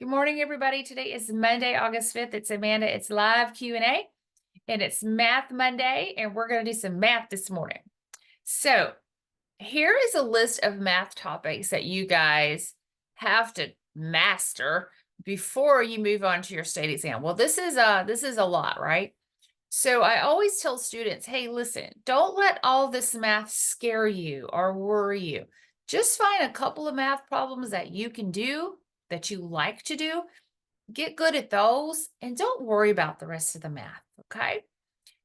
Good morning, everybody. Today is Monday, August 5th. It's Amanda. It's live Q&A, and it's Math Monday, and we're going to do some math this morning. So here is a list of math topics that you guys have to master before you move on to your state exam. Well, this is a lot, right? So I always tell students, hey, listen, don't let all this math scare you or worry you. Just find a couple of math problems that you can do, that you like to do, get good at those, and don't worry about the rest of the math, okay?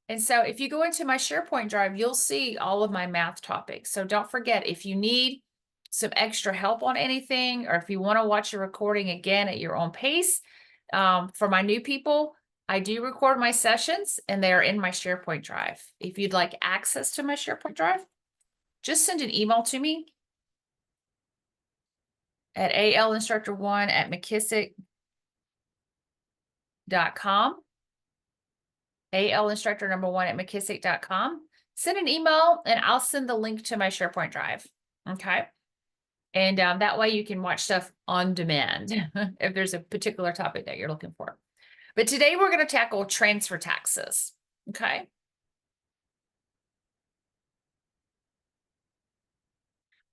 And so if you go into my SharePoint drive, you'll see all of my math topics. So don't forget, if you need some extra help on anything, or if you want to watch a recording again at your own pace, for my new people, I do record my sessions and they're in my SharePoint drive. If you'd like access to my SharePoint drive, just send an email to me at alinstructor1@mckissick.com. alinstructor1@mckissick.com. Send an email and I'll send the link to my SharePoint drive. Okay. And that way you can watch stuff on demand if there's a particular topic that you're looking for. But today we're going to tackle transfer taxes. Okay.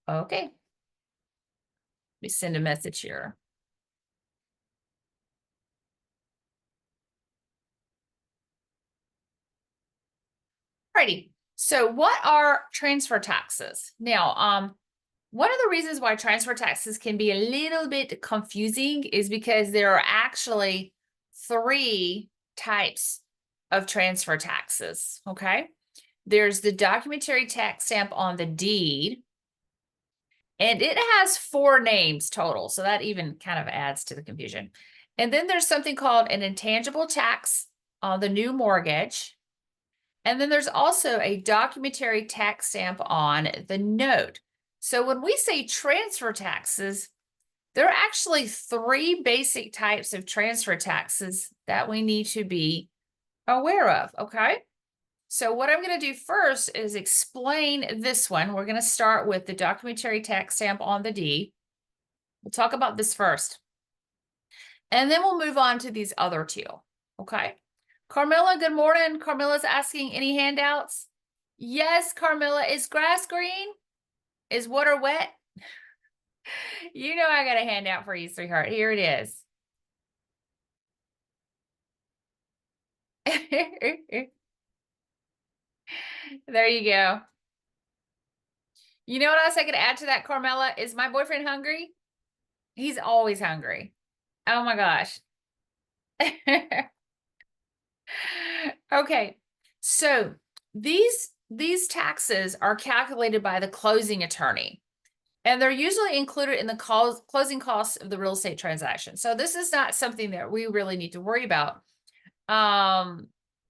Okay. Let me send a message here. Alrighty. So what are transfer taxes? Now, one of the reasons why transfer taxes can be a little bit confusing is because there are actually three types of transfer taxes, okay? There's the documentary tax stamp on the deed, and it has 4 names total, so that even kind of adds to the confusion. And then there's something called an intangible tax on the new mortgage. And then there's also a documentary tax stamp on the note. So when we say transfer taxes, there are actually 3 basic types of transfer taxes that we need to be aware of, okay? So what I'm going to do first is explain this one. We're going to start with the documentary tax stamp on the deed. We'll talk about this first. And then we'll move on to these other 2, okay? Carmilla, good morning. Carmilla's asking, any handouts? Yes, Carmilla. Is grass green? Is water wet? You know I got a handout for you, sweetheart. Here it is. There you go. You know what else I could add to that, Carmilla? Is my boyfriend hungry? He's always hungry. Oh my gosh. Okay, so these taxes are calculated by the closing attorney, and they're usually included in the closing costs of the real estate transaction. So this is not something that we really need to worry about.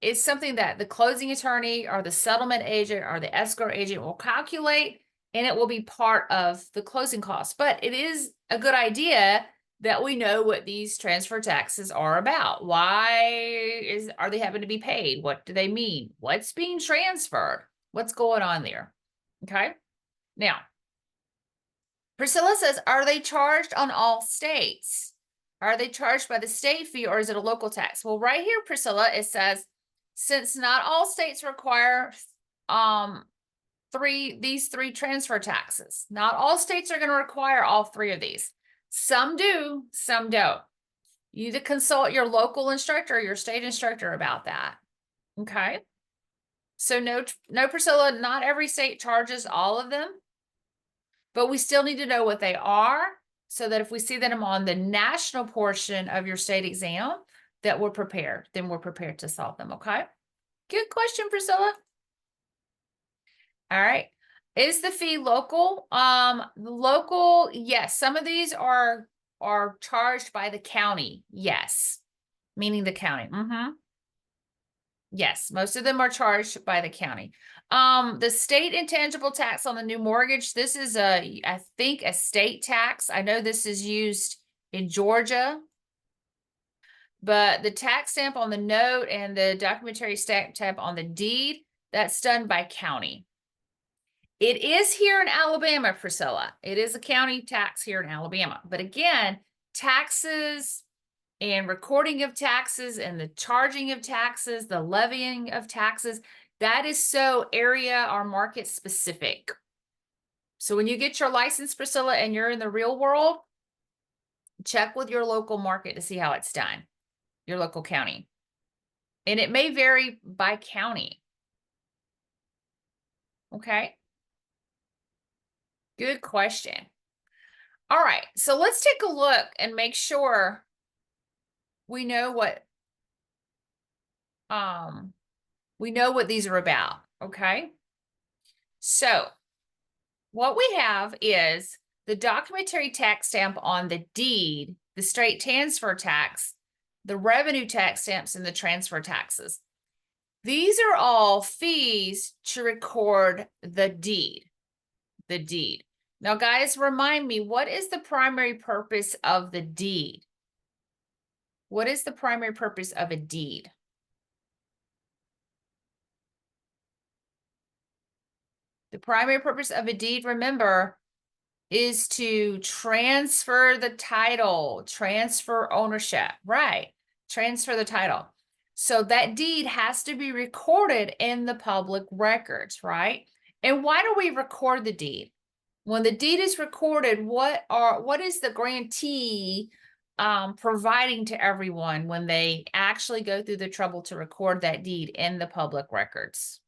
It's something that the closing attorney or the settlement agent or the escrow agent will calculate, and it will be part of the closing costs. But it is a good idea that we know what these transfer taxes are about. Why are they having to be paid? What do they mean? What's being transferred? What's going on there? Okay. Now, Priscilla says, are they charged on all states? Are they charged by the state fee or is it a local tax? Well, right here, Priscilla, it says, since not all states require these three transfer taxes, not all states are going to require all 3 of these. Some do, some don't. You need to consult your local instructor, your state instructor about that. Okay. So no, Priscilla, not every state charges all of them, but we still need to know what they are so that if we see them on the national portion of your state exam, that we're prepared, then we're prepared to solve them. Okay. Good question, Priscilla. All right. Is the fee local? Local, yes. Some of these are charged by the county. Yes. Meaning the county. Yes, most of them are charged by the county. The state intangible tax on the new mortgage, this is I think a state tax. I know this is used in Georgia. But the tax stamp on the note and the documentary stamp on the deed, that's done by county. It is here in Alabama, Priscilla. It is a county tax here in Alabama. But again, taxes and recording of taxes and the charging of taxes, the levying of taxes, that is so area or market specific. So when you get your license, Priscilla, and you're in the real world, check with your local market to see how it's done, your local county. And it may vary by county. Okay. Good question. All right, so let's take a look and make sure we know what these are about, okay? So what we have is the documentary tax stamp on the deed, the straight transfer tax, the revenue tax stamps, and the transfer taxes. These are all fees to record the deed. The deed. Now, guys, remind me, what is the primary purpose of the deed? What is the primary purpose of a deed? The primary purpose of a deed, remember, is to transfer the title, transfer ownership, right? Transfer the title. So that deed has to be recorded in the public records, right? And why do we record the deed? When the deed is recorded, what is the grantee providing to everyone when they actually go through the trouble to record that deed in the public records?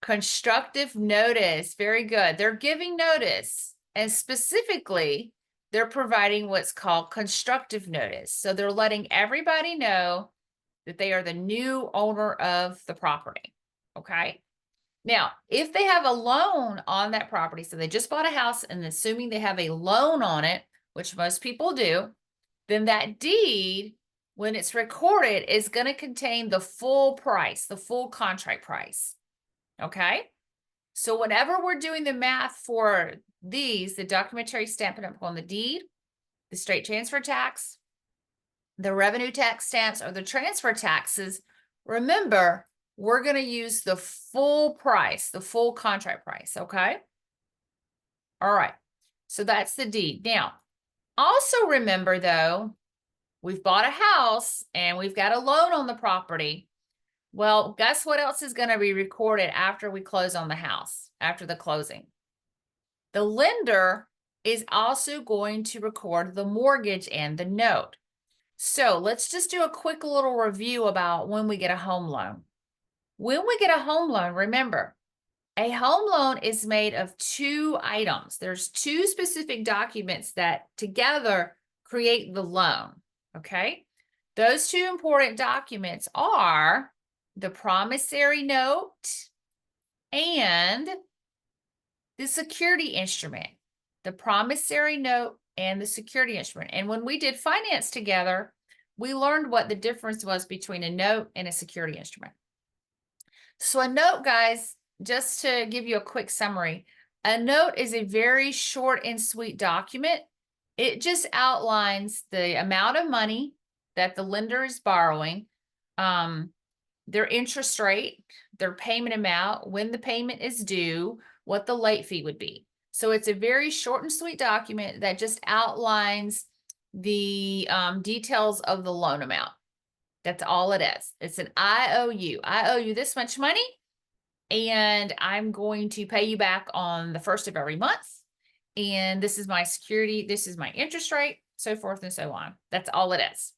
Constructive notice. Very good. They're giving notice, and specifically, they're providing what's called constructive notice. So they're letting everybody know that they are the new owner of the property. Okay. Now, if they have a loan on that property, so they just bought a house and assuming they have a loan on it, which most people do, then that deed, when it's recorded, is going to contain the full price, the full contract price. Okay. So whenever we're doing the math for these, the documentary stamping up on the deed, the straight transfer tax, the revenue tax stamps, or the transfer taxes, remember, we're going to use the full price, the full contract price. Okay. All right. So that's the deed. Now, also remember though, we've bought a house and we've got a loan on the property. Well, guess what else is going to be recorded after we close on the house, after the closing? The lender is also going to record the mortgage and the note. So let's just do a quick little review about when we get a home loan. When we get a home loan, remember, a home loan is made of two items. There's two specific documents that together create the loan, okay? Those two important documents are the promissory note and the security instrument. The promissory note and the security instrument. And when we did finance together, we learned what the difference was between a note and a security instrument. So a note, guys, just to give you a quick summary, a note is a very short and sweet document. It just outlines the amount of money that the lender is borrowing, their interest rate, their payment amount, when the payment is due, what the late fee would be. So it's a very short and sweet document that just outlines the details of the loan amount. That's all it is. It's an IOU. I owe you this much money, and I'm going to pay you back on the first of every month. And this is my security. This is my interest rate, so forth and so on. That's all it is.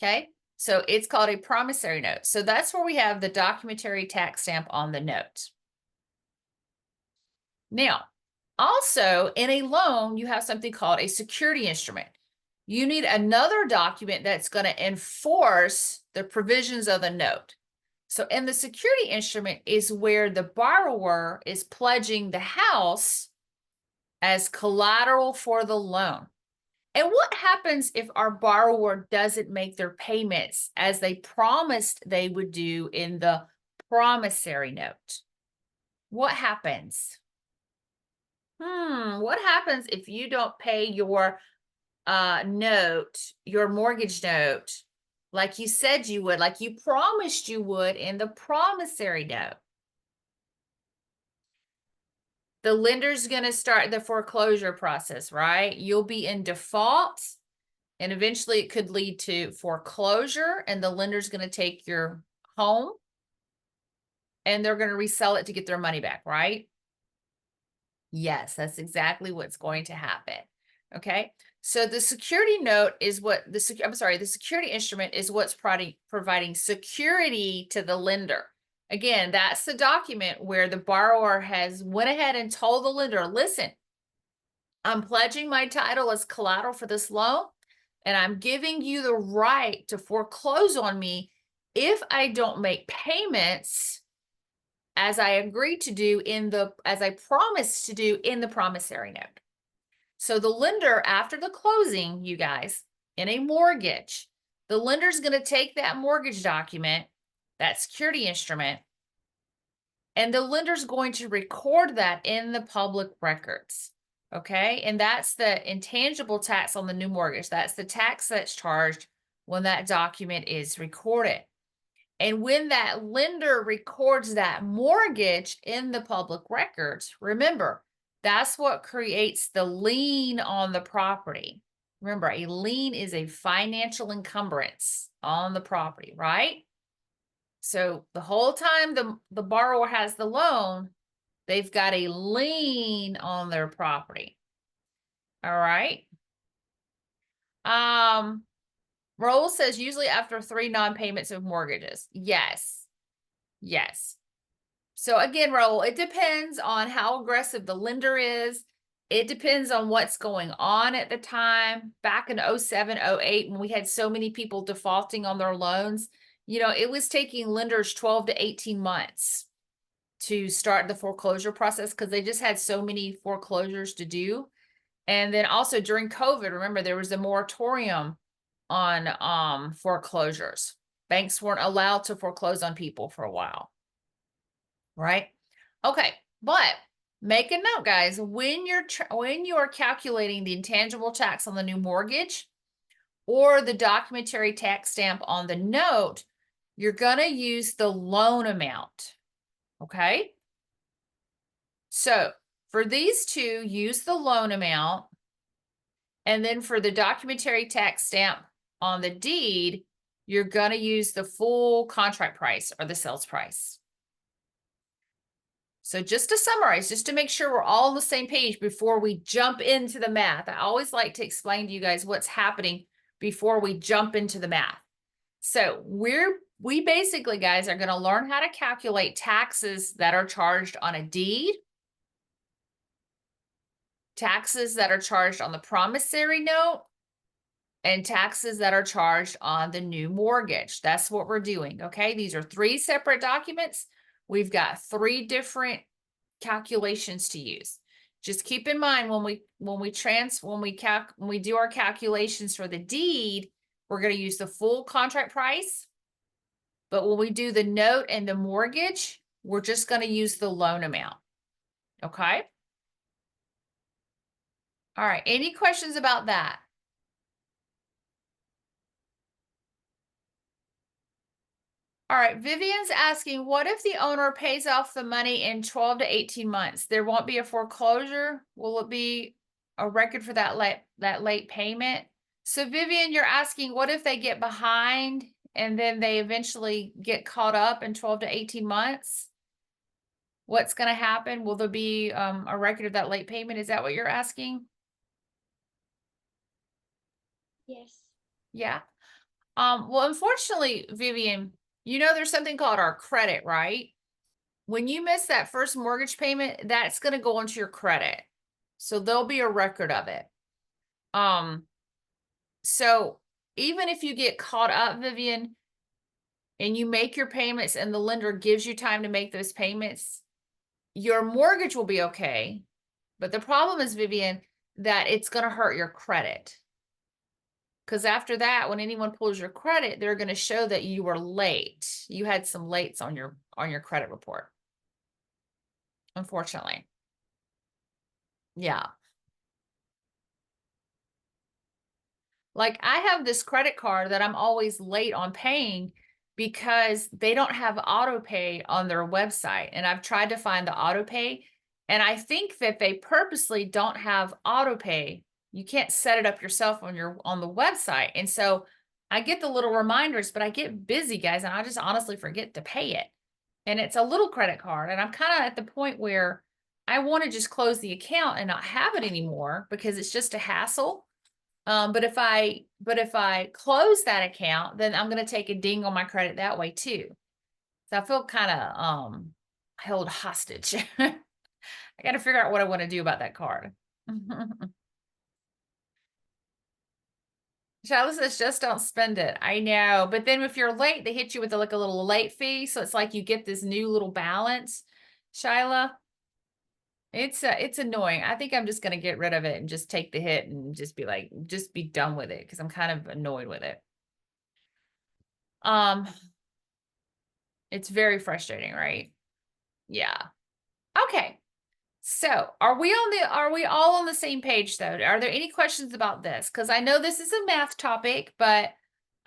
Okay. So it's called a promissory note. So that's where we have the documentary tax stamp on the note. Now, also in a loan, you have something called a security instrument. You need another document that's going to enforce the provisions of the note. So in the security instrument is where the borrower is pledging the house as collateral for the loan. And what happens if our borrower doesn't make their payments as they promised they would do in the promissory note? What happens? What happens if you don't pay your note, your mortgage note, like you said you would, like you promised you would in the promissory note? the lender's going to start the foreclosure process, right? You'll be in default, and eventually it could lead to foreclosure, and the lender's going to take your home and they're going to resell it to get their money back, right? Yes, that's exactly what's going to happen. Okay. So the security note is what the security instrument is what's providing security to the lender. Again, that's the document where the borrower has went ahead and told the lender, listen, I'm pledging my title as collateral for this loan, and I'm giving you the right to foreclose on me if I don't make payments as I agreed to do as I promised to do in the promissory note. So the lender, after the closing, you guys, in a mortgage, the lender's going to take that mortgage document, that security instrument, and the lender's going to record that in the public records. Okay. And that's the intangible tax on the new mortgage. That's the tax that's charged when that document is recorded. And when that lender records that mortgage in the public records, remember, that's what creates the lien on the property. Remember, a lien is a financial encumbrance on the property, right? So the whole time the borrower has the loan, they've got a lien on their property. All right. Raul says usually after 3 non-payments of mortgages. Yes. Yes. So again, Raul, it depends on how aggressive the lender is. It depends on what's going on at the time. Back in 07, 08, when we had so many people defaulting on their loans, it was taking lenders 12 to 18 months to start the foreclosure process because they just had so many foreclosures to do. And then also during COVID, remember, there was a moratorium on foreclosures. Banks weren't allowed to foreclose on people for a while. Right? Okay, but make a note, guys, when you're calculating the intangible tax on the new mortgage or the documentary tax stamp on the note, you're going to use the loan amount. Okay? So for these two, use the loan amount. And then for the documentary tax stamp on the deed, you're going to use the full contract price or the sales price. So just to summarize, just to make sure we're all on the same page before we jump into the math, I always like to explain to you guys what's happening before we jump into the math. So we basically, guys, are going to learn how to calculate taxes that are charged on a deed, taxes that are charged on the promissory note, and taxes that are charged on the new mortgage. That's what we're doing, okay? These are 3 separate documents. We've got 3 different calculations to use. Just keep in mind when we do our calculations for the deed, we're going to use the full contract price. But when we do the note and the mortgage, we're just going to use the loan amount. Okay? All right. Any questions about that? All right, Vivian's asking, what if the owner pays off the money in 12 to 18 months? There won't be a foreclosure? Will it be a record for that late payment? So Vivian, you're asking, what if they get behind and then they eventually get caught up in 12 to 18 months? What's going to happen? Will there be a record of that late payment? Is that what you're asking? Yes. Yeah. Well, unfortunately, Vivian, there's something called our credit, right? When you miss that first mortgage payment, that's going to go into your credit. So there'll be a record of it. So even if you get caught up, Vivian, and you make your payments and the lender gives you time to make those payments, your mortgage will be okay. But the problem is, Vivian, that it's going to hurt your credit. Because after that, when anyone pulls your credit, they're going to show that you were late. You had some lates on your credit report. Unfortunately. Yeah. Like I have this credit card that I'm always late on paying because they don't have auto pay on their website. And I've tried to find the auto pay And I think that they purposely don't have auto pay. You can't set it up yourself on the website. And so I get the little reminders, but I get busy, guys, and I just honestly forget to pay it. And it's a little credit card. And I'm kind of at the point where I want to just close the account and not have it anymore because it's just a hassle. But if I close that account, then I'm going to take a ding on my credit that way too. So I feel kind of held hostage. I got to figure out what I want to do about that card. Shyla says, just don't spend it. I know. But then if you're late, they hit you with like a little late fee. So it's like you get this new little balance. Shyla, it's annoying. I think I'm just going to get rid of it and just take the hit and just be done with it because I'm kind of annoyed with it. It's very frustrating, right? Yeah. Okay. So are we all on the same page though? Are there any questions about this? Because I know this is a math topic, but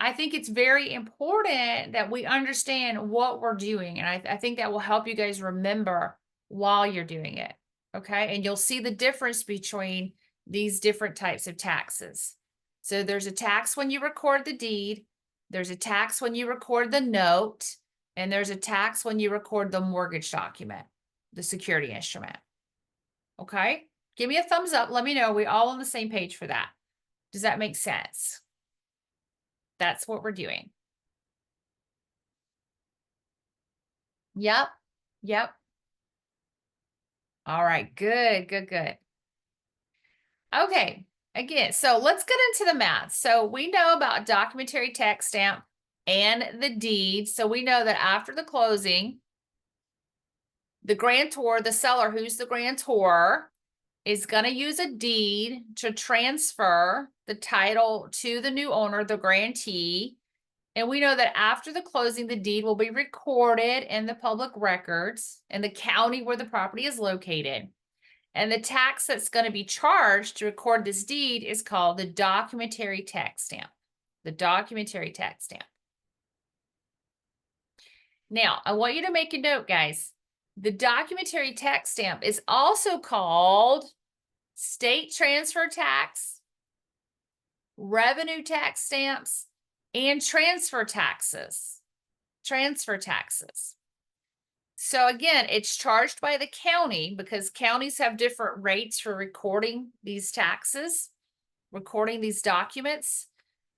I think it's very important that we understand what we're doing. And I think that will help you guys remember while you're doing it. Okay. And you'll see the difference between these different types of taxes. So there's a tax when you record the deed, there's a tax when you record the note, and there's a tax when you record the mortgage document, the security instrument. Okay, give me a thumbs up. Let me know. We all on the same page for that. Does that make sense? That's what we're doing. Yep. Yep. All right. Good, good, good. Okay. Again, so let's get into the math. So we know about documentary tax stamp and the deed. So we know that after the closing, the grantor, the seller, who's the grantor, is going to use a deed to transfer the title to the new owner, the grantee. And we know that after the closing, the deed will be recorded in the public records in the county where the property is located. And the tax that's going to be charged to record this deed is called the documentary tax stamp. The documentary tax stamp. Now, I want you to make a note, guys. The documentary tax stamp is also called state transfer tax, revenue tax stamps, and transfer taxes. Transfer taxes. So again, it's charged by the county because counties have different rates for recording these taxes, recording these documents.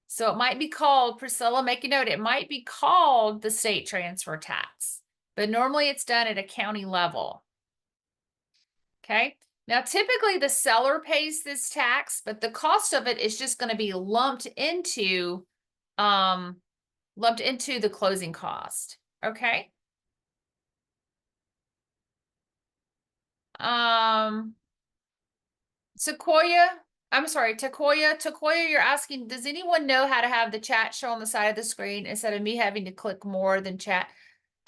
So it might be called, Priscilla, make a note, it might be called the state transfer tax, but normally it's done at a county level. Okay. Now, typically the seller pays this tax, but the cost of it is just going to be lumped into the closing cost. Okay. Takoya, you're asking, does anyone know how to have the chat show on the side of the screen instead of me having to click more than chat?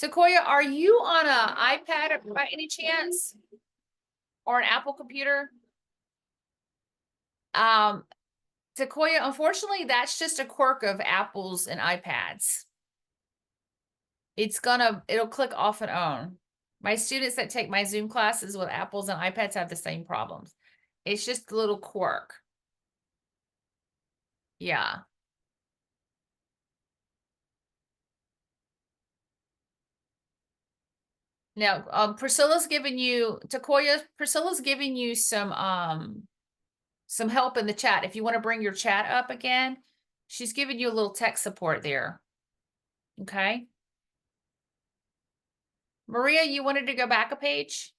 Takoya, are you on an iPad by any chance? Or an Apple computer? Takoya, unfortunately, that's just a quirk of Apples and iPads. It'll click off and on. My students that take my Zoom classes with Apples and iPads have the same problems. It's just a little quirk. Yeah. Now, Priscilla's giving you some help in the chat. If you want to bring your chat up again, she's giving you a little tech support there. Okay. Maria, you wanted to go back a page?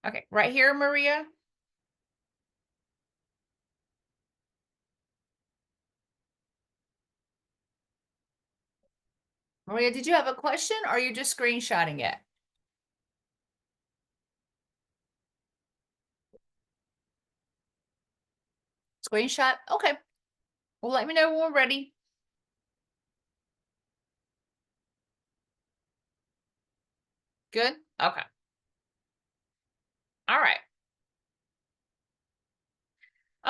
Okay, right here, Maria. Maria, did you have a question or are you just screenshotting it? Screenshot? Okay. Well, let me know when we're ready. Good? Okay. All right.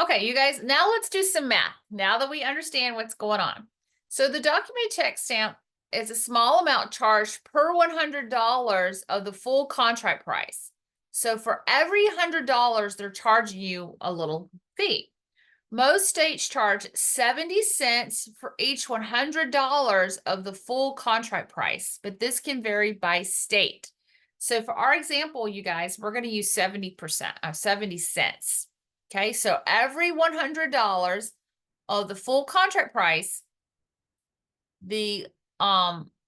Okay, you guys, now let's do some math. Now that we understand what's going on. So the document tax stamp is a small amount charged per $100 of the full contract price. So for every $100, they're charging you a little fee. Most states charge 70 cents for each $100 of the full contract price, but this can vary by state. So for our example, you guys, we're going to use 70% of 70 cents. Okay, so every $100 of the full contract price, the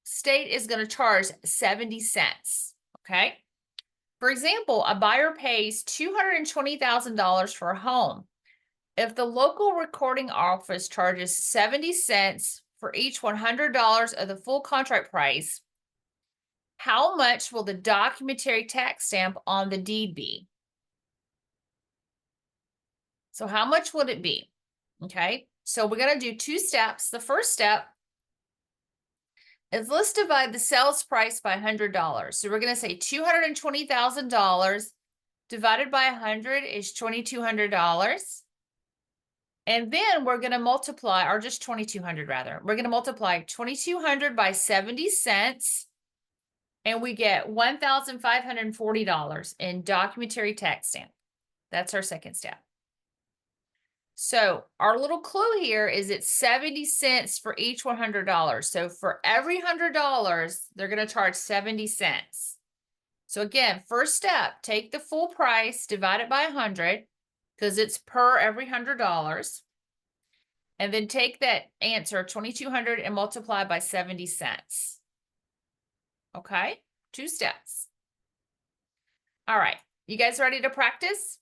state is going to charge 70 cents. Okay. For example, a buyer pays $220,000 for a home. If the local recording office charges 70 cents for each $100 of the full contract price, how much will the documentary tax stamp on the deed be? So how much would it be? Okay, so we're going to do two steps. The first step is let's divide the sales price by $100. So we're going to say $220,000 divided by 100 is $2,200. And then we're going to multiply, or just 2,200 rather. We're going to multiply 2,200 by 70 cents. And we get $1,540 in documentary tax stamp. That's our second step. So our little clue here is it's 70 cents for each $100. So for every $100, they're going to charge 70 cents. So again, first step, take the full price, divide it by 100, because it's per every $100. And then take that answer, 2,200, and multiply by 70 cents. Okay, two steps. All right, you guys ready to practice?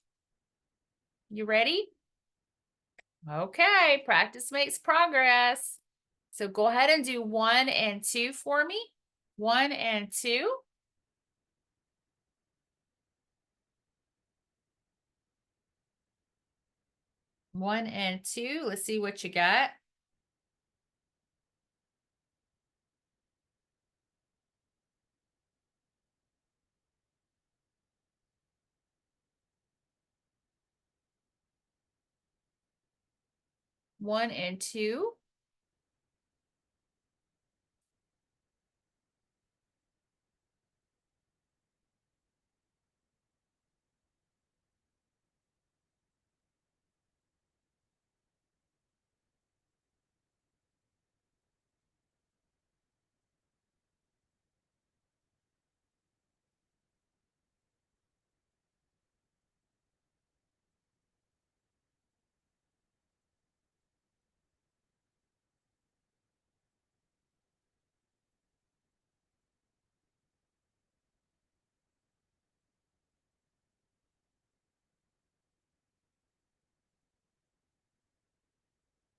You ready? Okay, practice makes progress. So go ahead and do 1 and 2 for me. 1 and 2. One and two. Let's see what you got. One and two.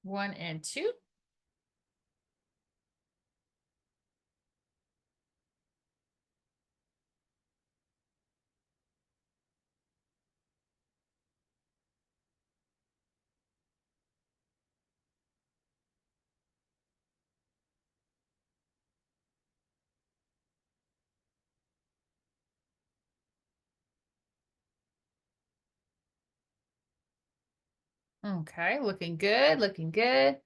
One and two. Okay, looking good, looking good.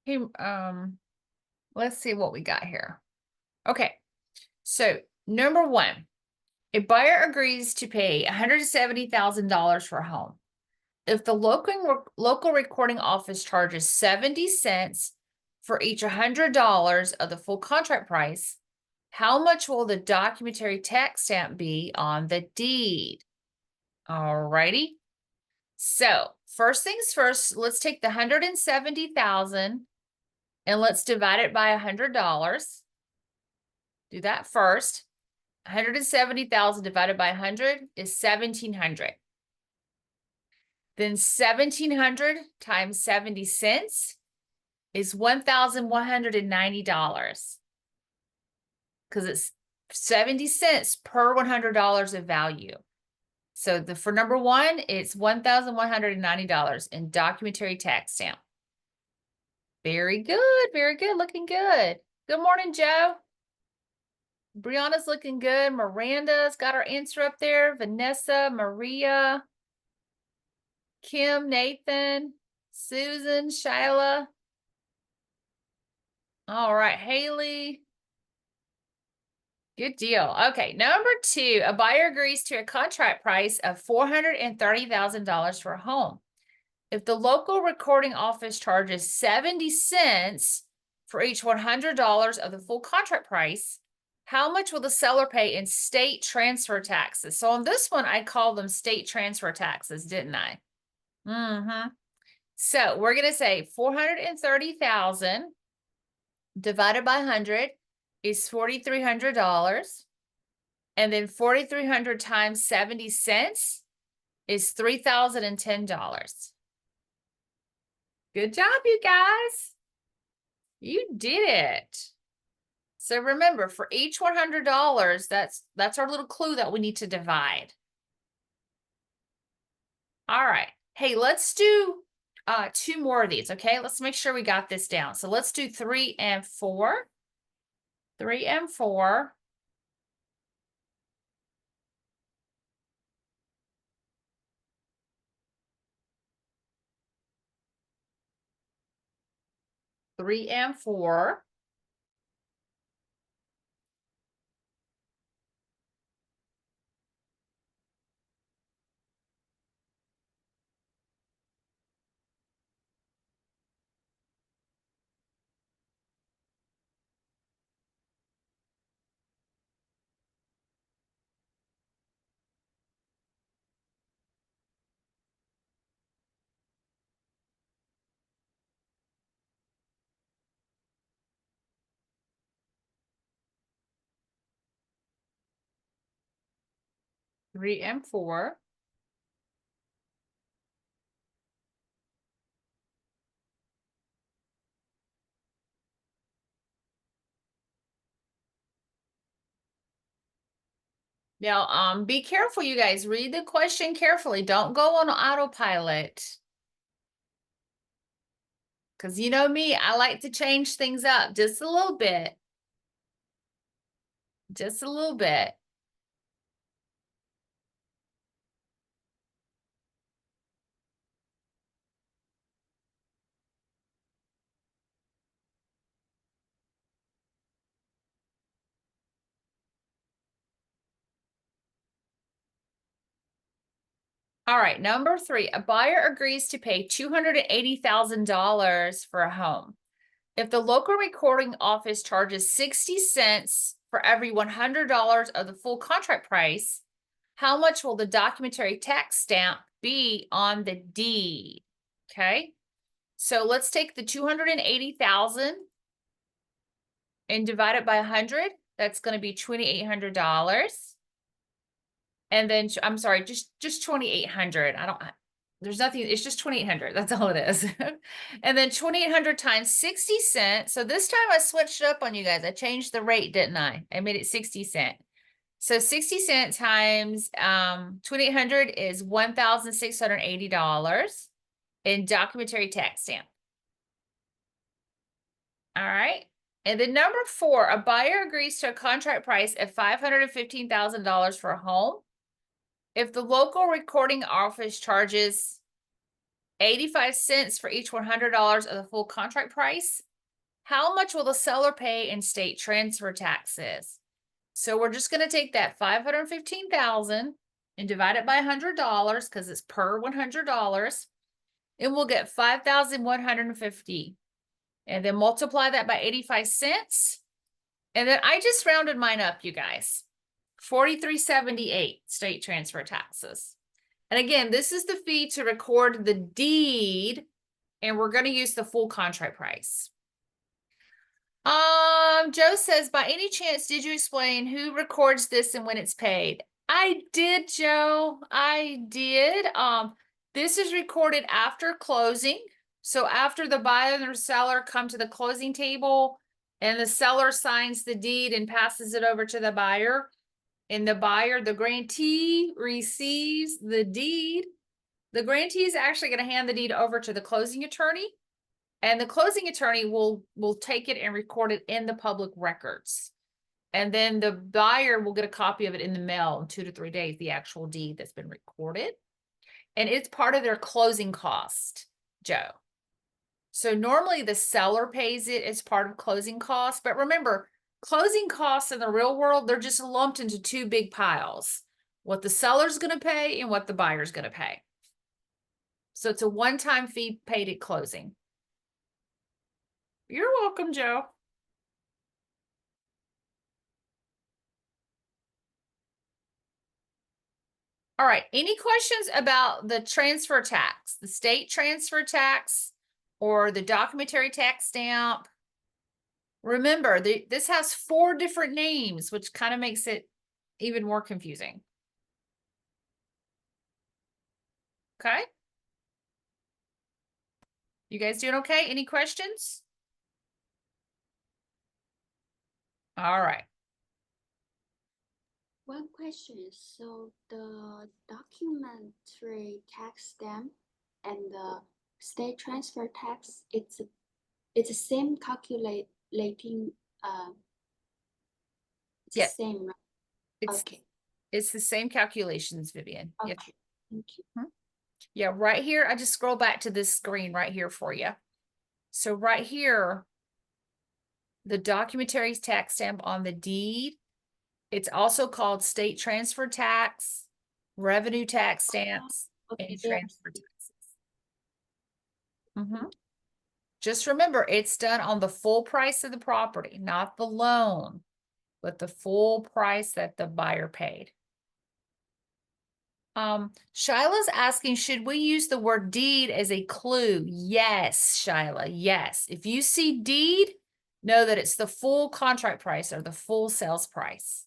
Hey, let's see what we got here. Okay, so number one, a buyer agrees to pay $170,000 for a home. If the local recording office charges 70 cents for each $100 of the full contract price, how much will the documentary tax stamp be on the deed? All righty. So first things first, let's take the 170,000 and let's divide it by $100. Do that first. 170,000 divided by 100 is 1,700. Then 1,700 times 70 cents is $1,190. Because it's 70 cents per $100 of value. So for number one, it's $1,190 in documentary tax stamp. Very good, very good, looking good. Good morning, Joe. Brianna's looking good. Miranda's got her answer up there. Vanessa, Maria, Kim, Nathan, Susan, Shyla. All right, Haley. Good deal. Okay, number 2, a buyer agrees to a contract price of $430,000 for a home. If the local recording office charges 70 cents for each $100 of the full contract price, how much will the seller pay in state transfer taxes? So on this one, I call them state transfer taxes, didn't I? So we're going to say 430,000 divided by 100 is $4,300. And then 4,300 times 70 cents is $3,010. Good job, you guys. You did it. So remember, for each $100, that's our little clue that we need to divide. All right. Hey, let's do 2 more of these, okay? Let's make sure we got this down. So let's do 3 and 4. 3 and 4. Three and 4. Three and 4. Now, be careful, you guys. Read the question carefully. Don't go on autopilot. Because you know me, I like to change things up just a little bit. Just a little bit. All right, number 3, a buyer agrees to pay $280,000 for a home. If the local recording office charges 60 cents for every $100 of the full contract price, how much will the documentary tax stamp be on the deed? Okay, so let's take the 280,000 and divide it by 100. That's going to be $2,800. And then, I'm sorry, just 2,800. There's nothing, it's just 2,800. That's all it is. And then 2,800 times 60 cents. So this time I switched it up on you guys. I changed the rate, didn't I? I made it 60 cents. So 60 cents times 2,800 is $1,680 in documentary tax stamp. All right. And then number 4, a buyer agrees to a contract price of $515,000 for a home. If the local recording office charges 85 cents for each $100 of the full contract price, how much will the seller pay in state transfer taxes? So we're just going to take that $515,000 and divide it by $100 because it's per $100, and we'll get $5,150. And then multiply that by 85 cents. And then I just rounded mine up, you guys. 43.78 state transfer taxes. And again, this is the fee to record the deed, and we're going to use the full contract price. Joe says, by any chance, did you explain who records this and when it's paid? I did, Joe. I did. This is recorded after closing. So after the buyer and the seller come to the closing table and the seller signs the deed and passes it over to the buyer, and the buyer, the grantee, receives the deed, the grantee is actually going to hand the deed over to the closing attorney. And the closing attorney will take it and record it in the public records. And then the buyer will get a copy of it in the mail in 2 to 3 days, the actual deed that's been recorded. And it's part of their closing cost, Joe. So normally the seller pays it as part of closing costs. But remember, closing costs in the real world, they're just lumped into two big piles. What the seller's going to pay and what the buyer's going to pay. So it's a one-time fee paid at closing. You're welcome, Joe. All right, any questions about the transfer tax, the state transfer tax or the documentary tax stamp? Remember, this has 4 different names, which kind of makes it even more confusing. Okay. You guys doing okay? Any questions? All right. One question. So the documentary tax stamp and the state transfer tax, it's the same calculating. It's Yes. the same, right? Okay. It's the same calculations, Vivian. Okay. Yes. Thank you. Yeah, right here, I just scroll back to this screen right here for you. So right here, the documentary tax stamp on the deed, it's also called state transfer tax, revenue tax stamps, Okay, and yeah. transfer taxes. Just remember, it's done on the full price of the property, not the loan, but the full price that the buyer paid. Shyla's asking, should we use the word deed as a clue? Yes, Shyla, yes. If you see deed, know that it's the full contract price or the full sales price.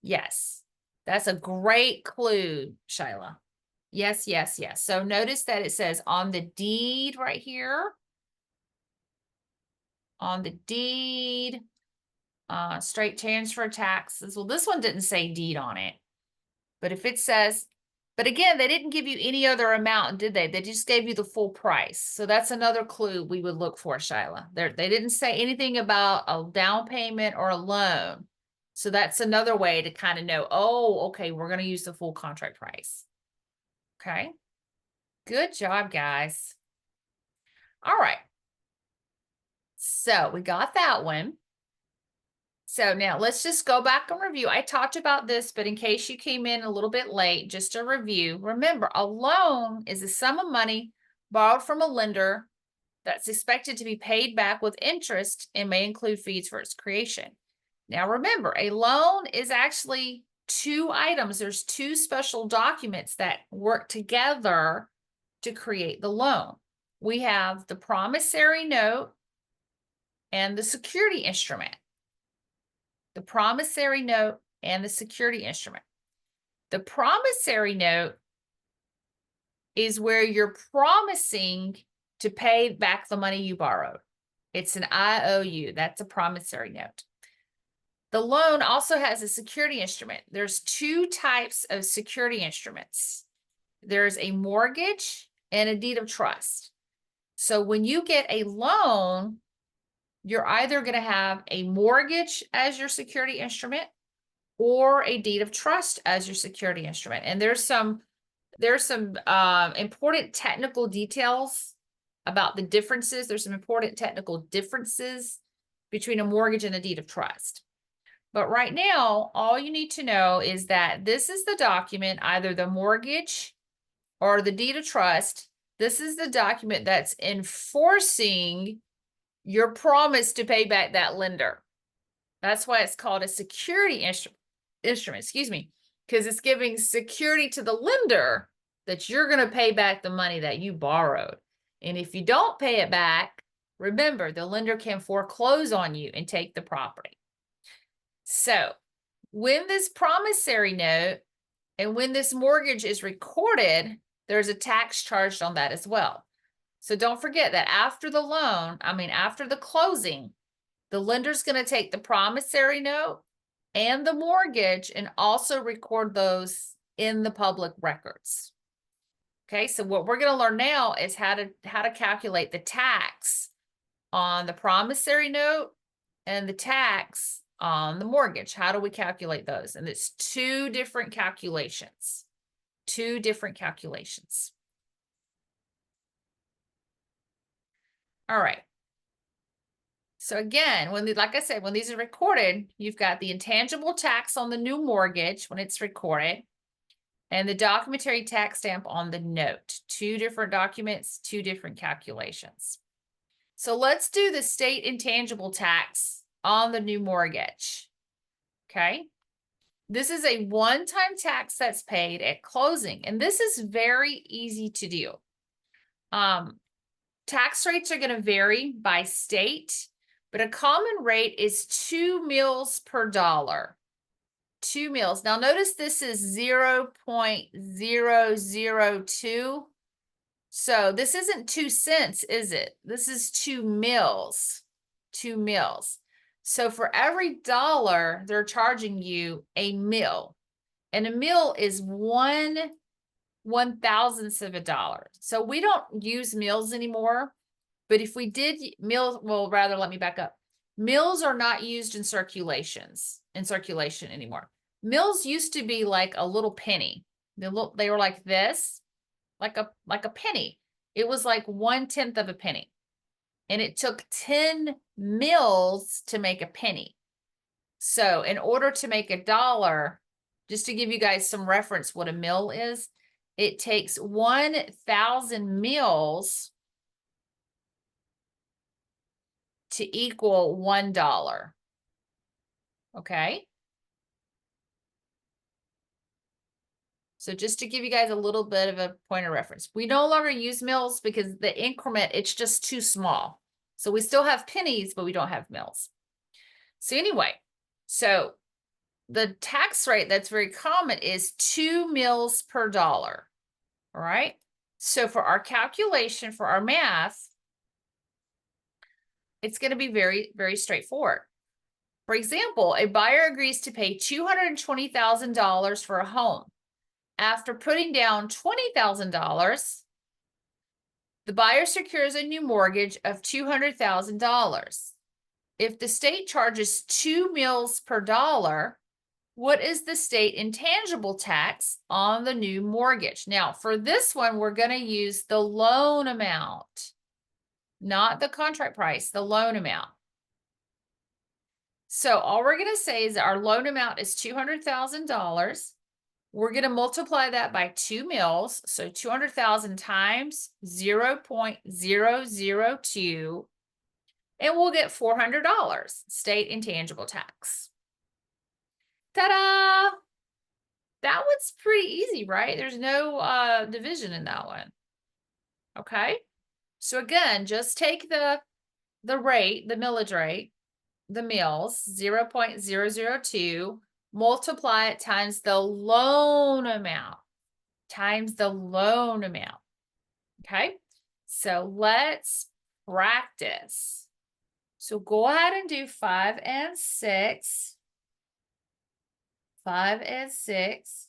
Yes, that's a great clue, Shyla. Yes, yes, yes. So notice that it says on the deed right here. On the deed, straight transfer taxes. Well, this one didn't say deed on it. But if it says, but again, they didn't give you any other amount, did they? They just gave you the full price. So that's another clue we would look for, Shyla. They didn't say anything about a down payment or a loan. So that's another way to kind of know, oh, okay, we're going to use the full contract price. Okay. Good job, guys. All right. So we got that one. So now let's just go back and review. I talked about this, but in case you came in a little bit late, just a review. Remember, a loan is a sum of money borrowed from a lender that's expected to be paid back with interest and may include fees for its creation. Now remember, a loan is actually 2 items. There's 2 special documents that work together to create the loan. We have the promissory note and the security instrument. The promissory note and the security instrument. The promissory note is where you're promising to pay back the money you borrowed. It's an IOU. That's a promissory note. The loan also has a security instrument. There's 2 types of security instruments. There's a mortgage and a deed of trust. So when you get a loan, you're either going to have a mortgage as your security instrument or a deed of trust as your security instrument. And there's some important technical details about the differences. There's some important technical differences between a mortgage and a deed of trust. But right now, all you need to know is that this is the document, either the mortgage or the deed of trust. This is the document that's enforcing your promise to pay back that lender. That's why it's called a security instrument, excuse me, because it's giving security to the lender that you're going to pay back the money that you borrowed. And if you don't pay it back, remember, the lender can foreclose on you and take the property. So when this promissory note and when this mortgage is recorded, there's a tax charged on that as well. So don't forget that after the loan, after the closing, the lender's going to take the promissory note and the mortgage and also record those in the public records. Okay, so what we're going to learn now is how to calculate the tax on the promissory note and the tax on the mortgage. How do we calculate those? And it's two different calculations. Two different calculations. All right. So again, like I said, when these are recorded, you've got the intangible tax on the new mortgage when it's recorded, and the documentary tax stamp on the note. Two different documents, two different calculations. So let's do the state intangible tax on the new mortgage. Okay. This is a one-time tax that's paid at closing, and this is very easy to do. Tax rates are going to vary by state, but a common rate is 2 mills per dollar. 2 mills. Now notice this is 0.002. So this isn't 2 cents, is it? This is 2 mills. 2 mills. So for every dollar, they're charging you a mill. And a mill is 1/1000th of a dollar. So we don't use mills anymore. But if we did mills, well, rather, let me back up. Mills are not used in circulation anymore. Mills used to be like a little penny. They were like this, like a penny. It was like 1/10 of a penny. And it took 10 mills to make a penny. So in order to make a dollar, just to give you guys some reference what a mill is, it takes 1,000 mills to equal $1. Okay. So just to give you guys a little bit of a point of reference, we no longer use mills because the increment, it's just too small. So we still have pennies, but we don't have mills. So anyway, so the tax rate that's very common is 2 mills per dollar. All right. So for our calculation, for our math, it's going to be very, very straightforward. For example, a buyer agrees to pay $220,000 for a home. After putting down $20,000, the buyer secures a new mortgage of $200,000. If the state charges 2 mills per dollar, what is the state intangible tax on the new mortgage? Now, for this one, we're going to use the loan amount, not the contract price, the loan amount. So all we're going to say is that our loan amount is $200,000. We're going to multiply that by 2 mills. So 200,000 times 0.002, and we'll get $400 state intangible tax. Ta-da! That one's pretty easy, right? There's no division in that one. Okay. So again, just take the rate, the millage rate, the mills, 0.002, multiply it times the loan amount, Okay, so let's practice. So go ahead and do 5 and 6. 5 and 6.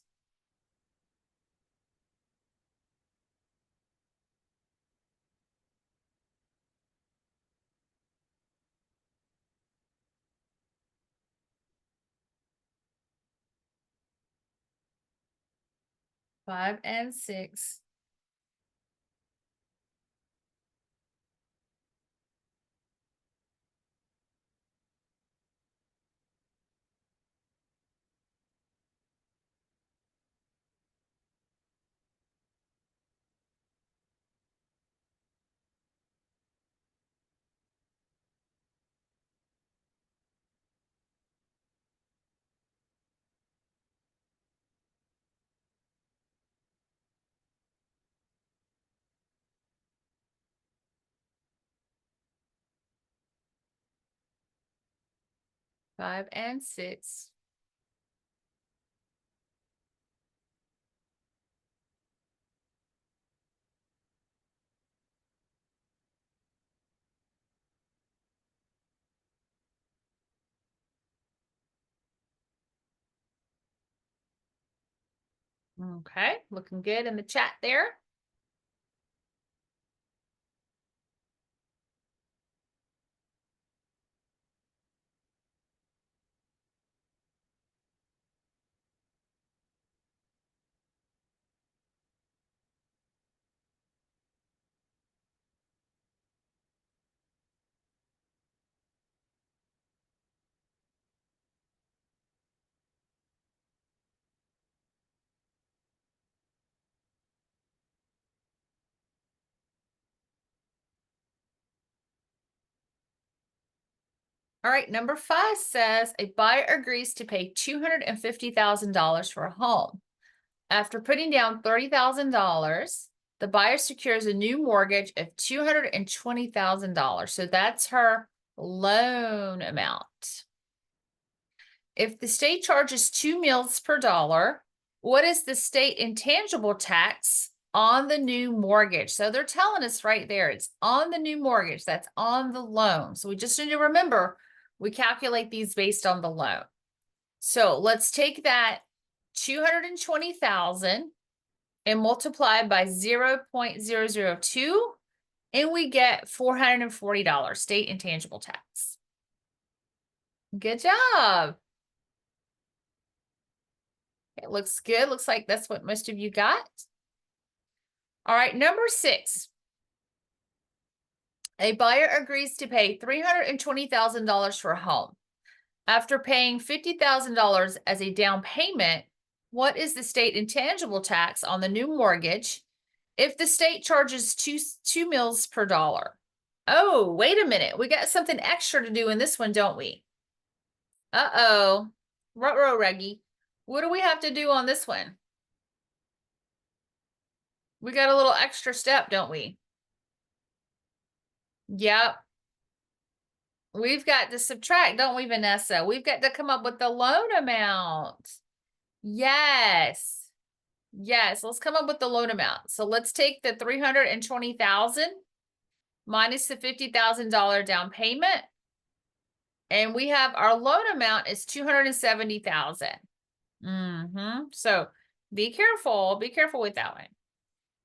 Five and 6. Five and 6. Okay, looking good in the chat there. All right, number 5 says a buyer agrees to pay $250,000 for a home. After putting down $30,000, the buyer secures a new mortgage of $220,000. So that's her loan amount. If the state charges 2 mills per dollar, what is the state intangible tax on the new mortgage? So they're telling us right there, it's on the new mortgage, that's on the loan. So we just need to remember, we calculate these based on the loan. So let's take that 220,000 and multiply by 0.002, and we get $440 state intangible tax. Good job. It looks good. Looks like that's what most of you got. All right, number 6. A buyer agrees to pay $320,000 for a home. After paying $50,000 as a down payment, what is the state intangible tax on the new mortgage if the state charges two mills per dollar? Oh, wait a minute. We got something extra to do in this one, don't we? Uh-oh. Ruh-roh, Reggie. What do we have to do on this one? We got a little extra step, don't we? Yep. We've got to subtract, don't we, Vanessa? We've got to come up with the loan amount. Yes. Yes, let's come up with the loan amount. So let's take the 320,000 minus the $50,000 down payment. And we have our loan amount is 270,000. So be careful with that one.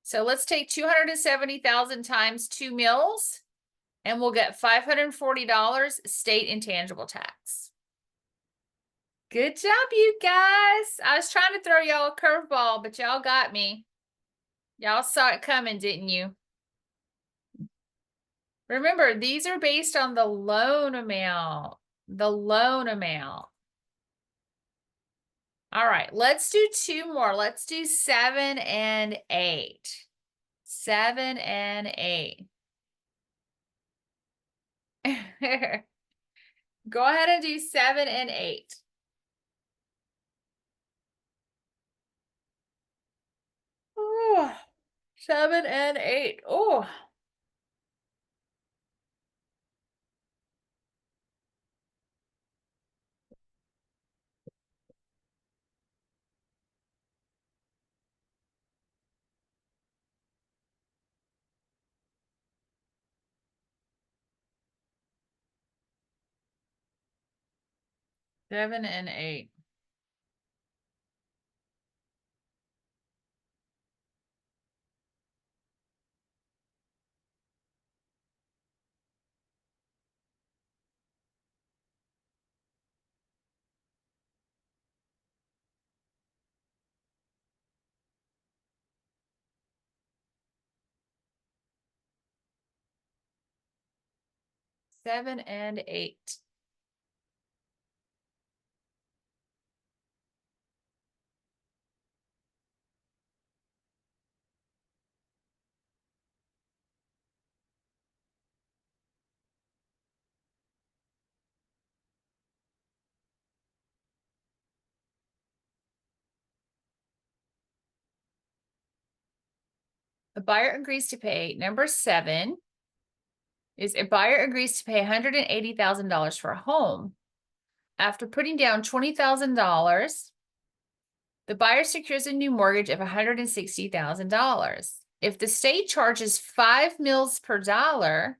So let's take 270,000 times 2 mills, and we'll get $540 state intangible tax. Good job, you guys. I was trying to throw y'all a curveball, but y'all got me. Y'all saw it coming, didn't you? Remember, these are based on the loan amount. The loan amount. All right, let's do 2 more. Let's do 7 and 8. 7 and 8. Go ahead and do 7 and 8. Oh, 7 and 8. Oh. Seven and 8. Seven and 8. A buyer agrees to pay. Number 7 is a buyer agrees to pay $180,000 for a home. After putting down $20,000, the buyer secures a new mortgage of $160,000. If the state charges 5 mills per dollar,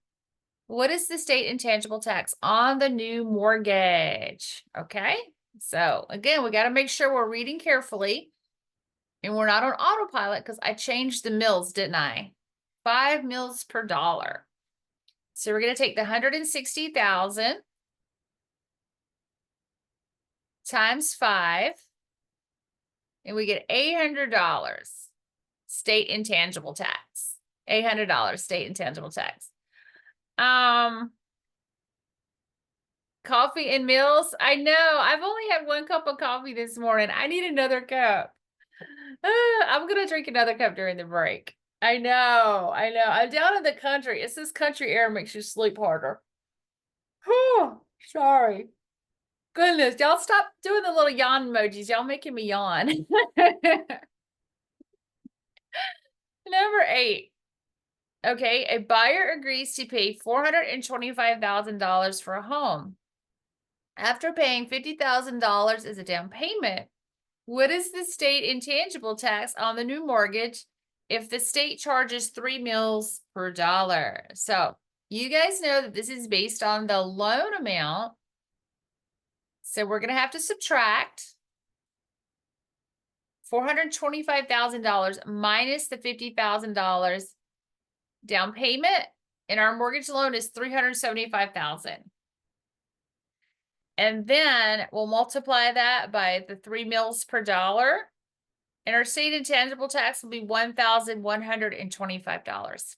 what is the state intangible tax on the new mortgage? Okay, so again, we got to make sure we're reading carefully and we're not on autopilot because I changed the mills, didn't I? 5 mills per dollar. So we're going to take the 160,000 times 5, and we get $800 state intangible tax. $800 state intangible tax. Coffee and meals. I know. I've only had 1 cup of coffee this morning. I need another cup. I'm gonna drink another cup during the break. I know. I'm down in the country. It's this country air makes you sleep harder. Whew. Sorry. Goodness, y'all stop doing the little yawn emojis. Y'all making me yawn. Number 8. Okay, a buyer agrees to pay $425,000 for a home. After paying $50,000 as a down payment, what is the state intangible tax on the new mortgage if the state charges 3 mils per dollar? So you guys know that this is based on the loan amount. So we're going to have to subtract $425,000 minus the $50,000 down payment, and our mortgage loan is $375,000. And then we'll multiply that by the 3 mils per dollar, and our state intangible tax will be $1,125.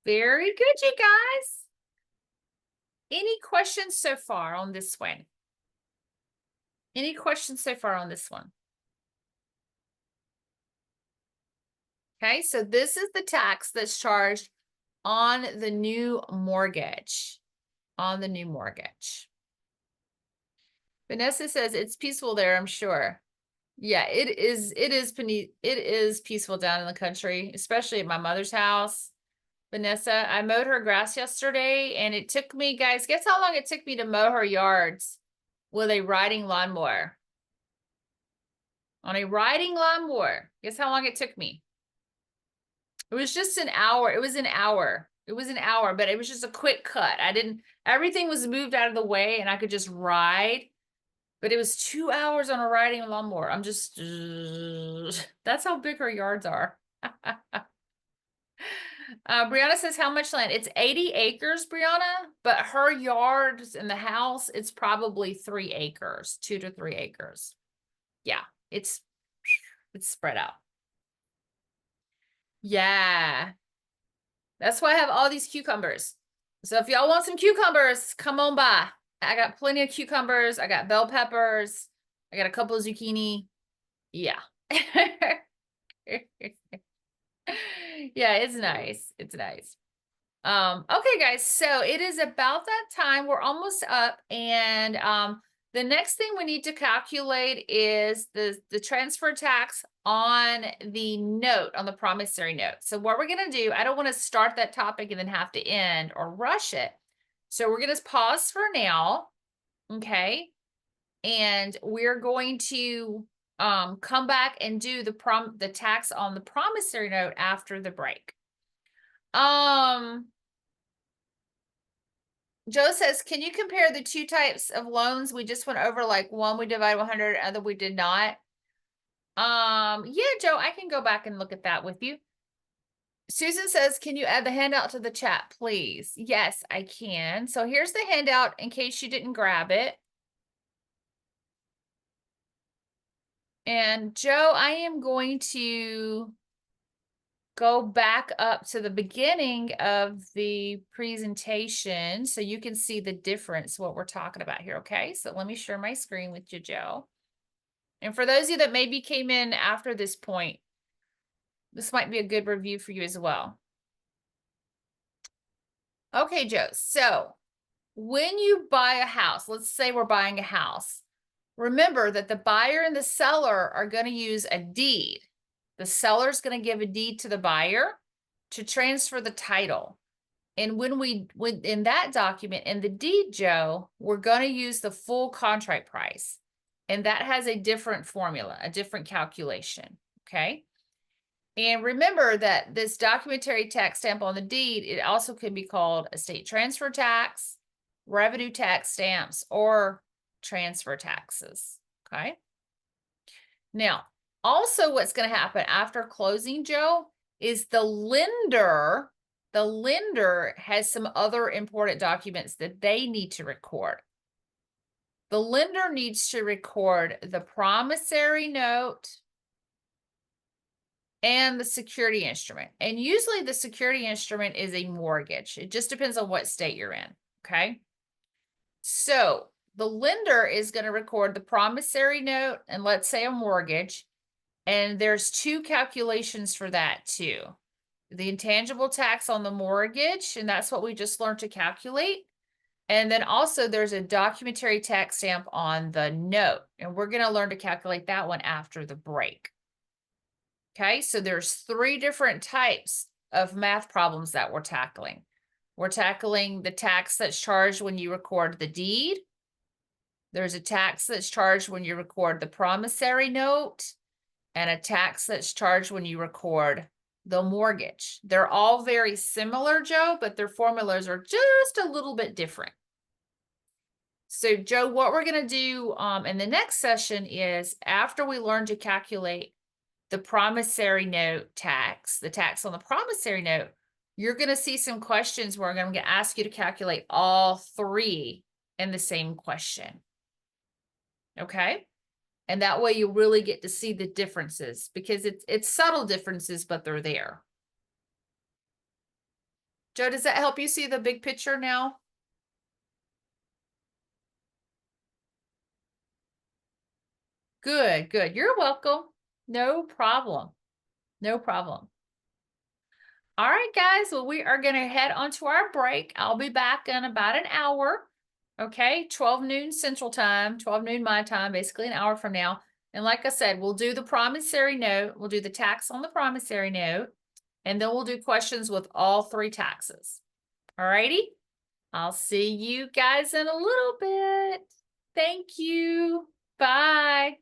Very good, you guys. Any questions so far on this one? Any questions so far on this one? Okay, so this is the tax that's charged on the new mortgage. On the new mortgage. Vanessa says it's peaceful there, I'm sure. Yeah, it is peaceful down in the country, especially at my mother's house. Vanessa, I mowed her grass yesterday, and it took me, guys, guess how long it took me to mow her yards with a riding lawnmower? On a riding lawnmower, guess how long it took me? It was just an hour. It was an hour. It was an hour, but it was just a quick cut. Everything was moved out of the way and I could just ride, but it was 2 hours on a riding lawnmower. I'm just, that's how big her yards are. Brianna says, how much land? It's 80 acres, Brianna, but her yards in the house, it's probably 3 acres, 2 to 3 acres. Yeah, it's spread out. Yeah. That's why I have all these cucumbers. So if y'all want some cucumbers, come on by. I got plenty of cucumbers. I got bell peppers. I got a couple of zucchini. Yeah. Yeah, it's nice. It's nice. Okay, guys, so it is about that time. We're almost up, and the next thing we need to calculate is the transfer tax on the note, on the promissory note. So what we're going to do, I don't want to start that topic and then have to end or rush it. So we're going to pause for now, okay? And we're going to come back and do the tax on the promissory note after the break. Joe says, can you compare the 2 types of loans we just went over? Like one we divided 100, other we did not. Yeah, Joe, I can go back and look at that with you. Susan says, can you add the handout to the chat, please? Yes, I can. So here's the handout in case you didn't grab it. And Joe, I am going to go back up to the beginning of the presentation so you can see the difference, what we're talking about here, okay? So let me share my screen with you, Joe. And for those of you that maybe came in after this point, this might be a good review for you as well. Okay, Joe, so when you buy a house, let's say we're buying a house, remember that the buyer and the seller are going to use a deed. The seller's going to give a deed to the buyer to transfer the title. And when in that document, in the deed, Joe, we're going to use the full contract price. And that has a different formula, a different calculation, okay? And remember that this documentary tax stamp on the deed, it also could be called estate transfer tax, revenue tax stamps, or transfer taxes, okay? Now, also what's going to happen after closing, Joe, is the lender has some other important documents that they need to record. The lender needs to record the promissory note and the security instrument. And usually the security instrument is a mortgage. It just depends on what state you're in, okay? So the lender is going to record the promissory note and let's say a mortgage. And there's 2 calculations for that too. The intangible tax on the mortgage, and that's what we just learned to calculate. And then also there's a documentary tax stamp on the note, and we're going to learn to calculate that one after the break. Okay, so there's 3 different types of math problems that we're tackling. We're tackling the tax that's charged when you record the deed. There's a tax that's charged when you record the promissory note, and a tax that's charged when you record the mortgage. They're all very similar, Joe, but their formulas are just a little bit different. So, Joe, what we're going to do in the next session is after we learn to calculate the promissory note tax, the tax on the promissory note, you're going to see some questions where I'm going to ask you to calculate all 3 in the same question. Okay? And that way you really get to see the differences, because it's subtle differences, but they're there. Joe, does that help you see the big picture now? Good, good. You're welcome. No problem. No problem. All right, guys. Well, we are going to head on to our break. I'll be back in about an hour. Okay, 12 noon Central Time, 12 noon my time, basically an hour from now. And like I said, we'll do the promissory note. We'll do the tax on the promissory note. And then we'll do questions with all 3 taxes. All righty. I'll see you guys in a little bit. Thank you. Bye.